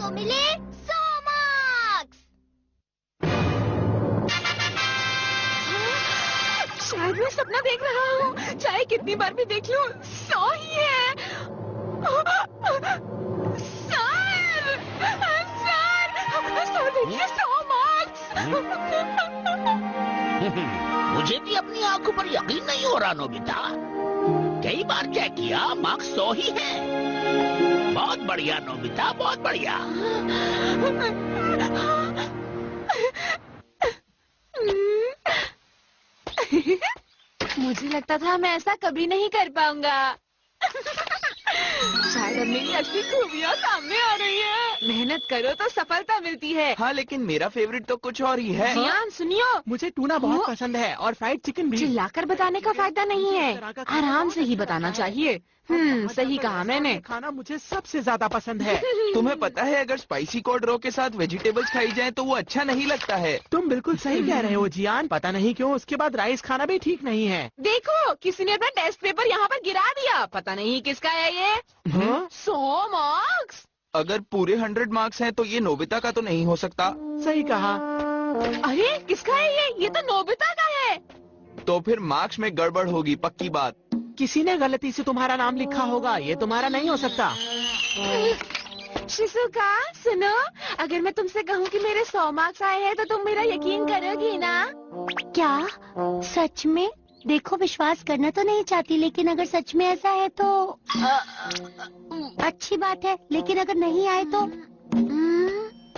को मिले 100 मार्क्स। शायद मैं सपना देख रहा हूँ, चाहे कितनी बार भी देख लूं 100 ही है। सर देखिए 100 मार्क्स। मुझे भी अपनी आंखों पर यकीन नहीं हो रहा नोबिता। कई बार चेक किया, मार्क्स 100 ही है। बहुत बढ़िया नोबिता, बहुत बढ़िया। मुझे लगता था मैं ऐसा कभी नहीं कर पाऊंगा। शायद अब मेरी असली खूबियाँ सामने आ रही है। मेहनत करो तो सफलता मिलती है। हाँ, लेकिन मेरा फेवरेट तो कुछ और ही है। जियान सुनियो, मुझे टूना बहुत पसंद है और फ्राइड चिकन भी। चिल्लाकर बताने का फायदा नहीं है, आराम से ही बताना चाहिए। सही कहा मैंने। खाना मुझे सबसे ज्यादा पसंद है। तुम्हें पता है अगर स्पाइसी कॉर्ड रो के साथ वेजिटेबल्स खाई जाए तो वो अच्छा नहीं लगता है। तुम बिल्कुल सही कह रहे हो जियान। पता नहीं क्यों उसके बाद राइस खाना भी ठीक नहीं है। देखो, किसी ने अपना टेस्ट पेपर यहाँ पर गिरा दिया। पता नहीं किसका है ये। 100 मार्क्स। अगर पूरे 100 मार्क्स हैं तो ये नोबिता का तो नहीं हो सकता। सही कहा। अरे किसका है ये तो नोबिता का है। तो फिर मार्क्स में गड़बड़ होगी, पक्की बात। किसी ने गलती से तुम्हारा नाम लिखा होगा, ये तुम्हारा नहीं हो सकता। शिजुका सुनो, अगर मैं तुमसे कहूँ कि मेरे 100 मार्क्स आए हैं तो तुम मेरा यकीन करोगी ना? क्या सच में? देखो, विश्वास करना तो नहीं चाहती, लेकिन अगर सच में ऐसा है तो अच्छी बात है। लेकिन अगर नहीं आए तो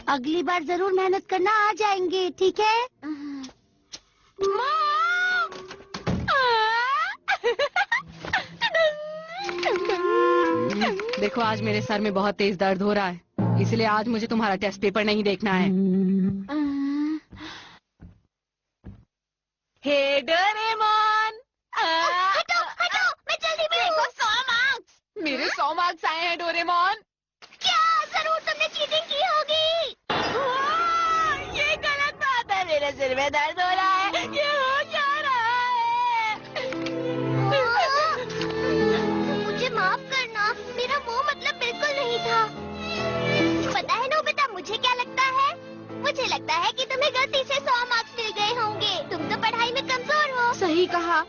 अगली बार जरूर मेहनत करना आ जाएंगे, ठीक है? देखो, आज मेरे सर में बहुत तेज दर्द हो रहा है, इसलिए आज मुझे तुम्हारा टेस्ट पेपर नहीं देखना है। हे डोरेमोन, हटो हटो, मैं जल्दी में हूँ। 100 मार्क्स। मेरे 100 मार्क्स आए हैं डोरेमोन। क्या जरूर तुमने चीटिंग की होगी? ये गलत बात है, मेरे सिर में दर्द हो रहा है। ये हो क्या रहा है? मुझे माफ करना, मेरा वो मतलब बिल्कुल नहीं था। पता है नोबिता, मुझे क्या लगता है? मुझे लगता है कि तुम्हें गलती से 100 मार्क्स मिल गए होंगे। तुम तो पढ़ाई में कमजोर हो। सही कहा,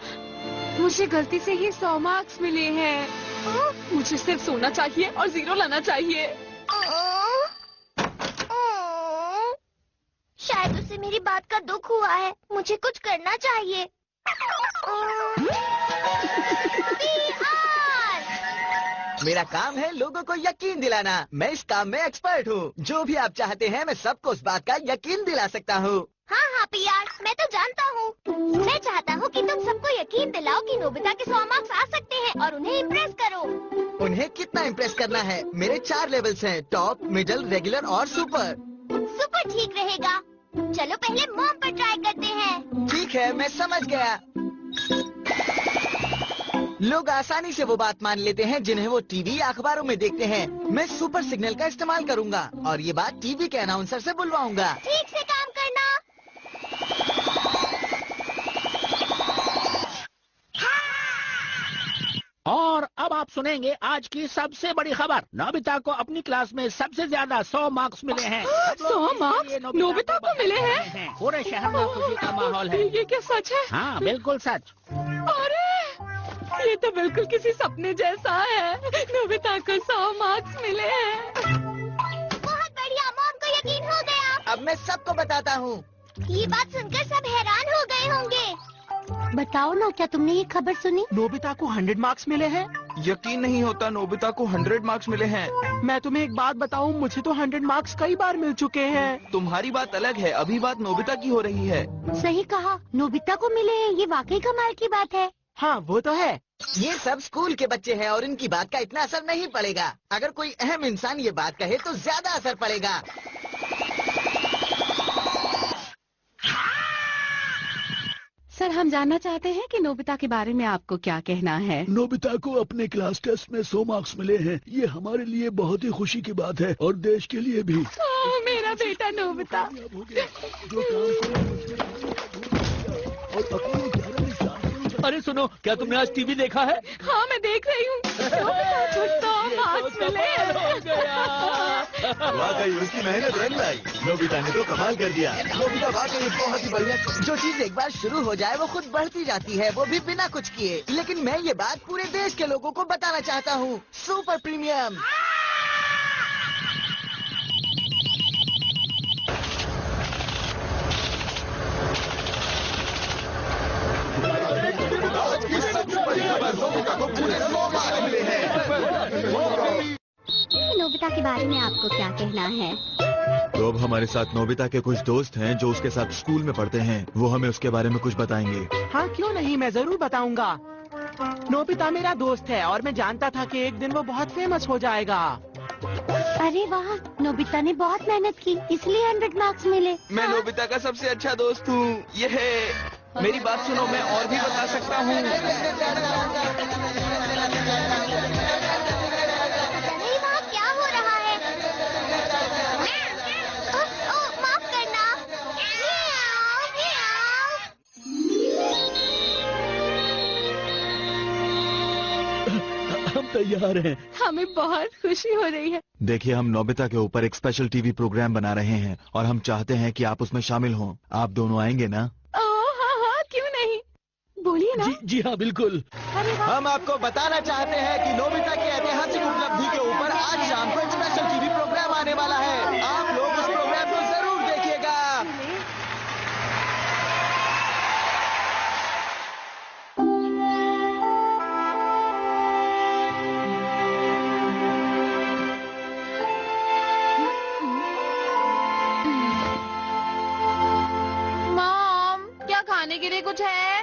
मुझे गलती से ही 100 मार्क्स मिले हैं। मुझे सिर्फ सोना चाहिए और 0 लाना चाहिए। शायद उसे मेरी बात का दुख हुआ है। मुझे कुछ करना चाहिए। मेरा काम है लोगों को यकीन दिलाना। मैं इस काम में एक्सपर्ट हूँ। जो भी आप चाहते हैं मैं सबको उस बात का यकीन दिला सकता हूँ। हाँ हाँ पीआर, मैं तो जानता हूँ। मैं चाहता हूँ कि तुम सबको यकीन दिलाओ कि नोबिता के 100 मार्क्स आ सकते हैं और उन्हें इम्प्रेस करो। उन्हें कितना इम्प्रेस करना है? मेरे 4 लेवल्स हैं, टॉप, मिडिल, रेगुलर और सुपर। सुपर ठीक रहेगा। चलो पहले मॉम पर ट्राई करते हैं। ठीक है, मैं समझ गया। लोग आसानी से वो बात मान लेते हैं जिन्हें वो टीवी या अखबारों में देखते हैं। मैं सुपर सिग्नल का इस्तेमाल करूंगा और ये बात टीवी के अनाउंसर से बुलवाऊंगा। ठीक से काम करना। और अब आप सुनेंगे आज की सबसे बड़ी खबर। नोबिता को अपनी क्लास में सबसे ज्यादा 100 मार्क्स मिले हैं। 100 मार्क्स नोबिता को मिले हैं? पूरे शहर में खुशी का माहौल है। ये क्या सच है? हाँ, बिल्कुल सच। अरे ये तो बिल्कुल किसी सपने जैसा है। नोबिता को 100 मार्क्स मिले हैं। बहुत बढ़िया, मॉम को यकीन हो गया। अब मैं सबको बताता हूँ। ये बात सुनकर सब हैरान हो गए होंगे। बताओ ना, क्या तुमने ये खबर सुनी? नोबिता को 100 मार्क्स मिले हैं। यकीन नहीं होता, नोबिता को 100 मार्क्स मिले हैं। मैं तुम्हें एक बात बताऊं, मुझे तो 100 मार्क्स कई बार मिल चुके हैं। तुम्हारी बात अलग है, अभी बात नोबिता की हो रही है। सही कहा, नोबिता को मिले हैं, ये वाकई कमाल की बात है। हाँ वो तो है। ये सब स्कूल के बच्चे हैं और इनकी बात का इतना असर नहीं पड़ेगा। अगर कोई अहम इंसान ये बात कहे तो ज्यादा असर पड़ेगा। सर, हम जानना चाहते हैं कि नोबिता के बारे में आपको क्या कहना है? नोबिता को अपने क्लास टेस्ट में 100 मार्क्स मिले हैं। ये हमारे लिए बहुत ही खुशी की बात है और देश के लिए भी। मेरा बेटा नोबिता। अरे सुनो, क्या तुमने आज टीवी देखा है? हाँ मैं देख रही हूँ। नोबिता को 100 मार्क्स मिले। वाकई उसकी मेहनत रंग लाई। नोबिता ने तो कमाल कर दिया। नोबिता वाकई बहुत ही बढ़िया। जो चीज एक बार शुरू हो जाए वो खुद बढ़ती जाती है, वो भी बिना कुछ किए। लेकिन मैं ये बात पूरे देश के लोगों को बताना चाहता हूँ। Super premium. नोबिता के बारे में आपको क्या कहना है? तो अब हमारे साथ नोबिता के कुछ दोस्त हैं जो उसके साथ स्कूल में पढ़ते हैं। वो हमें उसके बारे में कुछ बताएंगे। हाँ क्यों नहीं, मैं जरूर बताऊंगा। नोबिता मेरा दोस्त है और मैं जानता था कि एक दिन वो बहुत फेमस हो जाएगा। अरे वाह, नोबिता ने बहुत मेहनत की, इसलिए 100 मार्क्स मिले। मैं नोबिता का सबसे अच्छा दोस्त हूँ। ये है, मेरी बात सुनो, मैं और भी बता सकता हूँ। अरे वाह, क्या हो रहा है? माफ करना। हम तैयार हैं। हमें बहुत खुशी हो रही है। देखिए, हम नोबिता के ऊपर एक स्पेशल टीवी प्रोग्राम बना रहे हैं और हम चाहते हैं कि आप उसमें शामिल हों। आप दोनों आएंगे ना? हाँ, क्यों नहीं, बोलिए ना। जी हाँ बिल्कुल। हम आपको बताना चाहते हैं कि नोबिता की ऐतिहासिक उपलब्धि के ऊपर आज शाम को एक स्पेशल टीवी प्रोग्राम आने वाला है। आप लोग उस प्रोग्राम को जरूर देखिएगा। मॉम, क्या खाने के लिए कुछ है?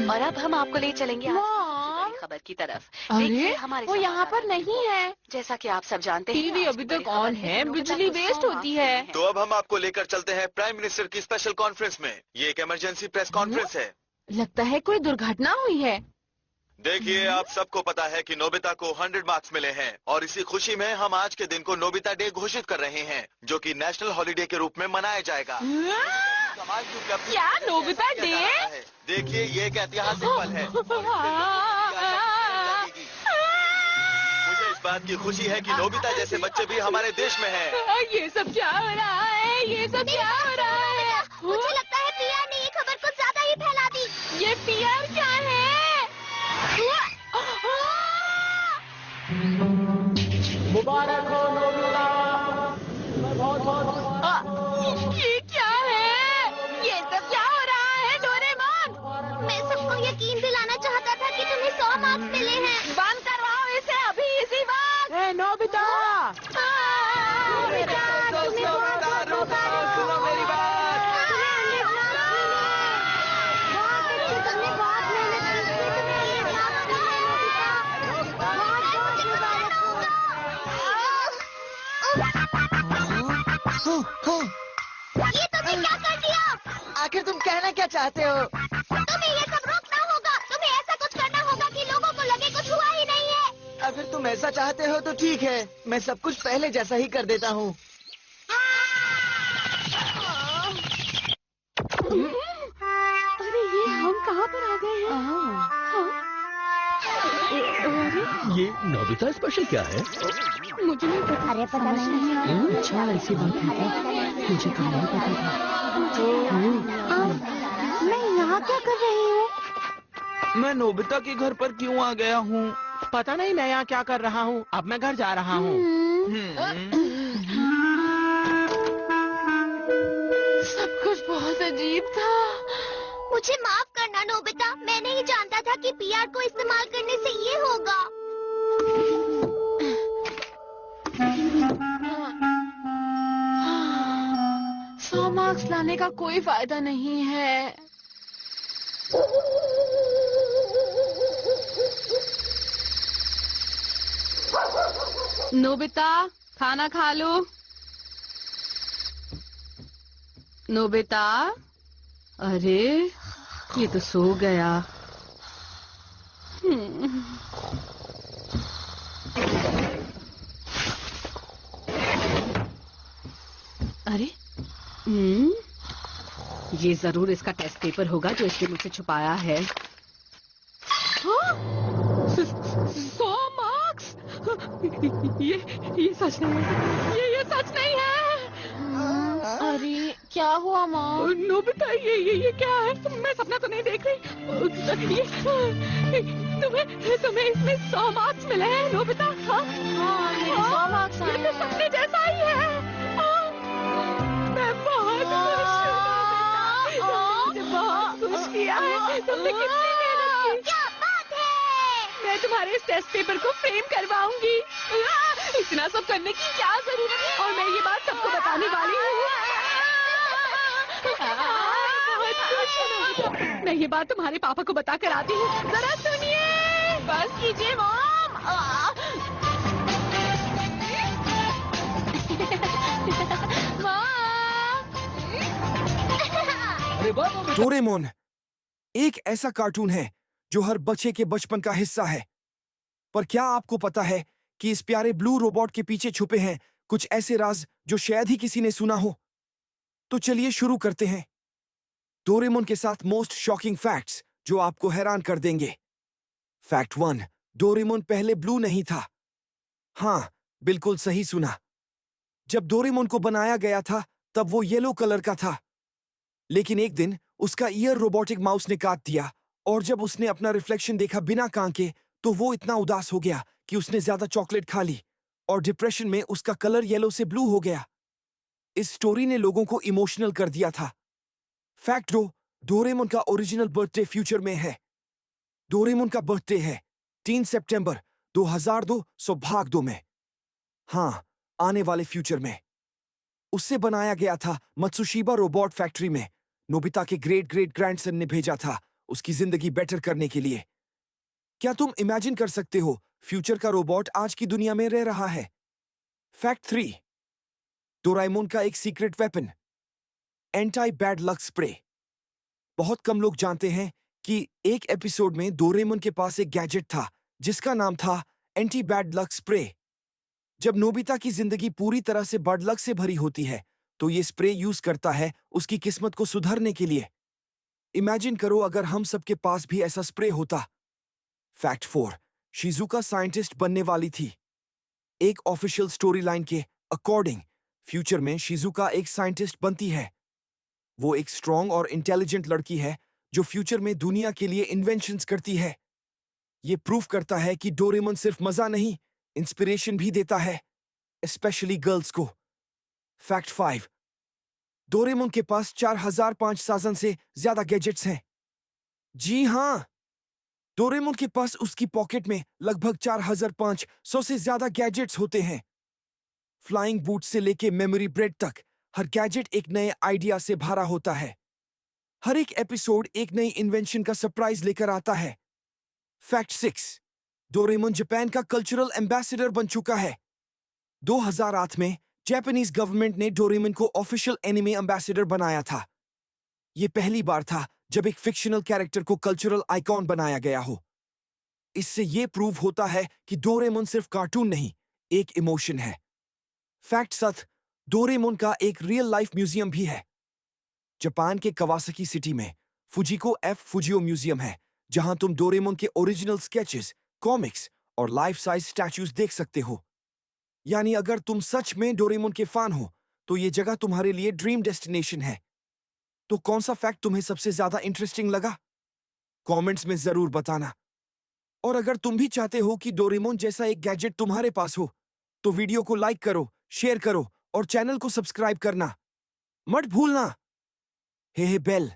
और अब हम आपको ले चलेंगे आज मॉम, खबर की तरफ। अरे देखिए, हमारे वो यहाँ पर नहीं है। जैसा कि आप सब जानते हैं, टीवी आज अभी की बड़ी तक खबर ऑन कि है, नोबिता बिजली को वेस्ट 100 होती मार्क्स है। मिले हैं। तो अब हम आपको लेकर चलते हैं प्राइम मिनिस्टर की स्पेशल कॉन्फ्रेंस में। ये एक इमरजेंसी प्रेस कॉन्फ्रेंस है। लगता है कोई दुर्घटना हुई है। देखिए, आप सबको पता है कि नोबिता को 100 मार्क्स मिले हैं और इसी खुशी में हम आज के दिन को नोबिता डे घोषित कर रहे हैं, जो कि नेशनल हॉलिडे के रूप में मनाया जाएगा। कमाल की उपलब्धि क्या से नोबिता किया डे? जा रहा है। देखिए, ये एक ऐतिहासिक पल है। मुझे इस बात की खुशी है कि नोबिता जैसे बच्चे भी हमारे देश में हैं। ये सब क्या हो रहा है? ये सब क्या हो रहा है? मुझे लगता है पीआर ने ये खबर कुछ ज्यादा ही फैला दी। ये पीआर क्या है? मुबारक हो नोबिता। बहुत बहुत ये क्या है? ये सब क्या हो रहा है डोरेमोन? मैं सबको यकीन दिलाना चाहता था कि तुम्हें 100 मार्क्स मिले हैं। बंद करवाओ इसे अभी इसी वक्त। ए नोबिता, बेटा, तुम्हें बहुत मुबारक हो। सुनो मेरी बात। बहुत अच्छी, तुमने बहुत मेहनत की, इसलिए तुम्हें ये इनाम मिला है, नोबिता। बहुत मुबारक हो। ये तुमने क्या कर दिया? आखिर तुम कहना क्या चाहते हो? तुम्हें ये सब रोकना होगा। तुम्हें ऐसा कुछ करना होगा कि लोगों को लगे कुछ हुआ ही नहीं है। अगर तुम ऐसा चाहते हो तो ठीक है, मैं सब कुछ पहले जैसा ही कर देता हूँ। अरे ये हम कहाँ पर आ गए हैं? हाँ? अरे ये नोबिता स्पेशल क्या है? मुझे नहीं पता। अरे पता नहीं। अच्छा ऐसी बात है, मुझे तो नहीं पता था। मैं यहाँ क्या कर रही हूँ? मैं नोबिता के घर पर क्यों आ गया हूँ? पता नहीं मैं यहाँ क्या कर रहा हूँ। अब मैं घर जा रहा हूँ। सब कुछ बहुत अजीब था। मुझे माफ करना नोबिता, मैं नहीं जानता था कि पीआर को इस्तेमाल करने से ये होगा। 100 मार्क्स लाने का कोई फायदा नहीं है। नोबिता, खाना खा लो। नोबिता, अरे ये तो सो गया। अरे ये जरूर इसका टेस्ट पेपर होगा जो इसने मुझसे छुपाया है। 100 मार्क्स? ये सच नहीं है, ये सच नहीं है। अरे क्या हुआ माँ? नोबिता, ये क्या है? मैं सपना तो नहीं देख रही। ये तुम्हें इसमें 100 मार्क्स मिले हैं नोबिता। हाँ मेरे 100 मार्क्स आए ये तो हैं। सपने जैसा ही है। मैं बहुत खुश हूँ। मुझे बहुत खुश किया है। तुमने कितनी मेहनत की। क्या बात है? मैं तुम्हारे इस टेस्ट पेपर को फ्रेम करवाऊंगी। इतना सब करने की क्या जरूरत है? और मैं ये बात सबको बताने वाली हूँ। बहुत खुश हूँ। मैं ये बात तुम्हारे पापा को बता कर आती हूँ। जरा सुनिए। बस कीजिए मॉम। डोरेमोन एक ऐसा कार्टून है जो हर बच्चे के बचपन का हिस्सा है। पर क्या आपको पता है कि इस प्यारे ब्लू रोबोट के पीछे छुपे हैं कुछ ऐसे राज जो शायद ही किसी ने सुना हो? तो चलिए शुरू करते हैं डोरेमोन के साथ मोस्ट शॉकिंग फैक्ट्स जो आपको हैरान कर देंगे। फैक्ट 1, डोरेमोन पहले ब्लू नहीं था। हाँ, बिल्कुल सही सुना। जब डोरेमोन को बनाया गया था तब वो येलो कलर का था। लेकिन एक दिन उसका ईयर रोबोटिक माउस ने काट दिया और जब उसने अपना रिफ्लेक्शन देखा बिना कान के तो वो इतना उदास हो गया कि उसने ज्यादा चॉकलेट खा ली और डिप्रेशन में उसका कलर येलो से ब्लू हो गया। इस स्टोरी ने लोगों को इमोशनल कर दिया था। फैक्ट 2, डोरेमोन का ओरिजिनल बर्थडे फ्यूचर में है। डोरेमोन का बर्थडे है 3 सितंबर 2002 सौभाग्य 2 में। हाँ, आने वाले फ्यूचर में। उससे बनाया गया था मत्सुशिबा रोबोट फैक्ट्री में। नोबिता के ग्रेट ग्रेट ग्रैंडसन ने भेजा था उसकी जिंदगी बेटर करने के लिए। क्या तुम इमेजिन कर सकते हो फ्यूचर का रोबोट आज की दुनिया में रह रहा है? फैक्ट 3, डोरेमोन का एक secret weapon, anti bad luck spray. बहुत कम लोग जानते हैं कि एक एपिसोड में डोरेमोन के पास एक गैजेट था जिसका नाम था एंटी बैड लक स्प्रे। जब नोबिता की जिंदगी पूरी तरह से बैड लक से भरी होती है तो ये स्प्रे यूज करता है उसकी किस्मत को सुधारने के लिए। इमेजिन करो अगर हम सबके पास भी ऐसा स्प्रे होता। फैक्ट 4, शिजुका साइंटिस्ट बनने वाली थी। एक ऑफिशियल स्टोरी लाइन के अकॉर्डिंग फ्यूचर में शिजुका एक साइंटिस्ट बनती है। वो एक स्ट्रॉन्ग और इंटेलिजेंट लड़की है जो फ्यूचर में दुनिया के लिए इन्वेंशंस करती है। ये प्रूफ करता है कि डोरेमोन सिर्फ मजा नहीं, इंस्पिरेशन भी देता है, स्पेशली गर्ल्स को। फैक्ट 5, डोरेमोन के पास 4005 से ज्यादा गैजेट्स हैं। जी हाँ, डोरेमोन के पास उसकी पॉकेट में लगभग 4500 से ज्यादा गैजेट्स होते हैं। फ्लाइंग बूट से लेके मेमोरी ब्रेड तक हर गैजेट एक नए आइडिया से भरा होता है। हर एक एपिसोड एक नई इन्वेंशन का सरप्राइज लेकर आता है। फैक्ट 6, डोरेमोन जापान का कल्चरल एम्बेसडर बन चुका है। 2008 में जापानीज गवर्नमेंट ने डोरेमोन को ऑफिशियल एनिमे एम्बेसडर बनाया था। यह पहली बार था जब एक फिक्शनल कैरेक्टर को कल्चरल आइकॉन बनाया गया हो। इससे यह प्रूव होता है कि डोरेमोन सिर्फ कार्टून नहीं, एक इमोशन है। फैक्ट 7, डोरेमोन का एक रियल लाइफ म्यूजियम भी है। जापान के कवासाकी सिटी में फुजिको एफ फुजियो म्यूजियम है जहां तुम डोरेमोन के ओरिजिनल स्केचेस, कॉमिक्स और लाइफ साइज स्टैच्यूज देख सकते हो। यानी अगर तुम सच में डोरेमोन के फैन हो तो ये जगह तुम्हारे लिए ड्रीम डेस्टिनेशन है। तो कौन सा फैक्ट तुम्हें सबसे ज्यादा इंटरेस्टिंग लगा? कमेंट्स में जरूर बताना। और अगर तुम भी चाहते हो कि डोरेमोन जैसा एक गैजेट तुम्हारे पास हो तो वीडियो को लाइक करो, शेयर करो और चैनल को सब्सक्राइब करना मत भूलना। हे बेल